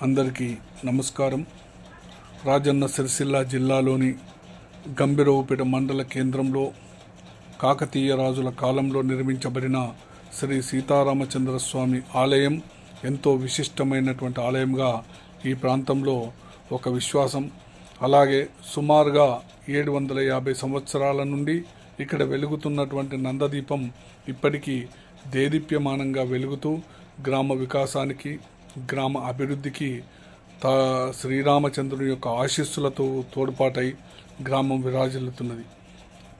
అందరికీ నమస్కారం. రాజన్న సిరిసిల్ల జిల్లాలోని గంభీరావుపేట మండల కేంద్రంలో కాకతీయ రాజుల కాలంలో నిర్మించబడిన శ్రీ సీతారామచంద్రస్వామి ఆలయం ఎంతో విశిష్టమైనటువంటి ఆలయంగా ఈ ప్రాంతంలో ఒక విశ్వాసం. అలాగే సుమారుగా 750 సంవత్సరాల నుండి ఇక్కడ వెలుగుతున్నటువంటి నందదీపం ఇప్పటికీ దేదీప్యమానంగా వెలుగుతూ గ్రామ వికాసానికి, గ్రామ అభివృద్ధికి శ్రీరామచంద్రుని యొక్క ఆశీస్సులతో తోడ్పాటై గ్రామం విరాజిల్లుతున్నది.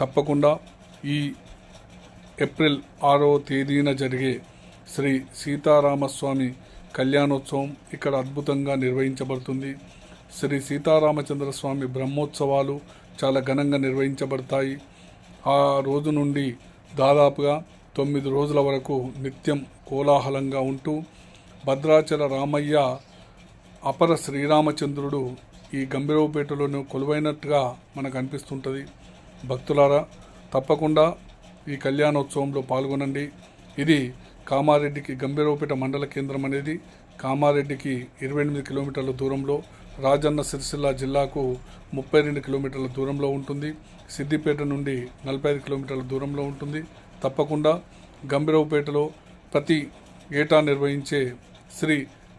తప్పకుండా ఈ ఏప్రిల్ 6వ తేదీన జరిగే శ్రీ సీతారామస్వామి కళ్యాణోత్సవం ఇక్కడ అద్భుతంగా నిర్వహించబడుతుంది. శ్రీ సీతారామచంద్రస్వామి బ్రహ్మోత్సవాలు చాలా ఘనంగా నిర్వహించబడతాయి. ఆ రోజు నుండి దాదాపుగా 9 రోజుల వరకు నిత్యం కోలాహలంగా ఉంటూ భద్రాచల రామయ్య అపర శ్రీరామచంద్రుడు ఈ గంభీరావుపేటలోనే కొలువైనట్టుగా మనకు అనిపిస్తుంటుంది. భక్తులారా, తప్పకుండా ఈ కళ్యాణోత్సవంలో పాల్గొనండి. ఇది కామారెడ్డికి, గంభీరావుపేట మండల కేంద్రం అనేది కామారెడ్డికి 28 కిలోమీటర్ల దూరంలో, రాజన్న సిరిసిల్ల జిల్లాకు 32 కిలోమీటర్ల దూరంలో ఉంటుంది. సిద్దిపేట నుండి 45 కిలోమీటర్ల దూరంలో ఉంటుంది. తప్పకుండా గంభీరావుపేటలో ప్రతి ఏటా నిర్వహించే శ్రీ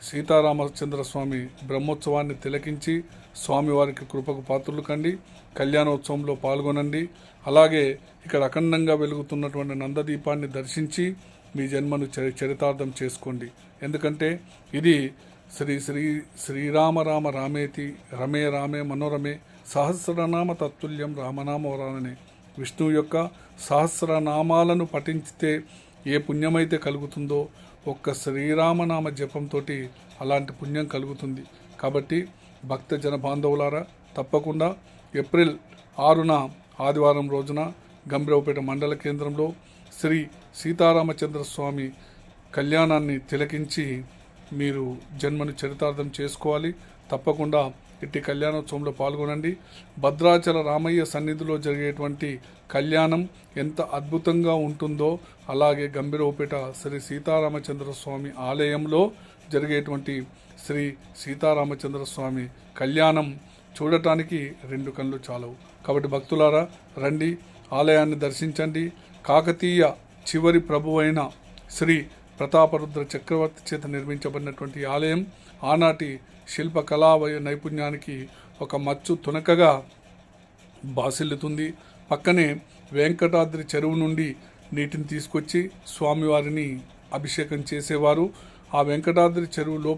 సీతారామచంద్రస్వామి బ్రహ్మోత్సవాన్ని తిలకించి స్వామివారికి కృపకు పాత్రులు కండి. కళ్యాణోత్సవంలో పాల్గొనండి. అలాగే ఇక్కడ అఖండంగా వెలుగుతున్నటువంటి నందదీపాన్ని దర్శించి మీ జన్మను చరితార్థం చేసుకోండి. ఎందుకంటే ఇది శ్రీరామ రామ రామేతి రమే రామే మనోరమే సహస్రనామ తత్తుల్యం రామనామ వరాననే విష్ణువు యొక్క సహస్రనామాలను పఠించితే ఏ పుణ్యమైతే కలుగుతుందో ఒక్క శ్రీరామనామ జపంతో అలాంటి పుణ్యం కలుగుతుంది. కాబట్టి భక్త జన బాంధవులారా, తప్పకుండా ఏప్రిల్ 6న ఆదివారం రోజున గంభీరావుపేట మండల కేంద్రంలో శ్రీ సీతారామచంద్రస్వామి కళ్యాణాన్ని తిలకించి మీరు జన్మను చరితార్థం చేసుకోవాలి. తప్పకుండా ఇట్టి కళ్యాణోత్సవంలో పాల్గొనండి. భద్రాచల రామయ్య సన్నిధిలో జరిగేటువంటి కళ్యాణం ఎంత అద్భుతంగా ఉంటుందో అలాగే గంభీరావుపేట శ్రీ సీతారామచంద్రస్వామి ఆలయంలో జరిగేటువంటి శ్రీ సీతారామచంద్రస్వామి కళ్యాణం చూడటానికి 2 కళ్ళు చాలవు. కాబట్టి భక్తులారా, రండి, ఆలయాన్ని దర్శించండి. కాకతీయ చివరి ప్రభువైన శ్రీ ప్రతాపరుద్ర చక్రవర్తి చేత నిర్మించబడినటువంటి ఆలయం ఆనాటి శిల్పకళా నైపుణ్యానికి ఒక మచ్చు తునకగా బాసిల్లుతుంది. పక్కనే వెంకటాద్రి చెరువు నుండి నీటిని తీసుకొచ్చి స్వామివారిని అభిషేకం చేసేవారు. ఆ వెంకటాద్రి చెరువులో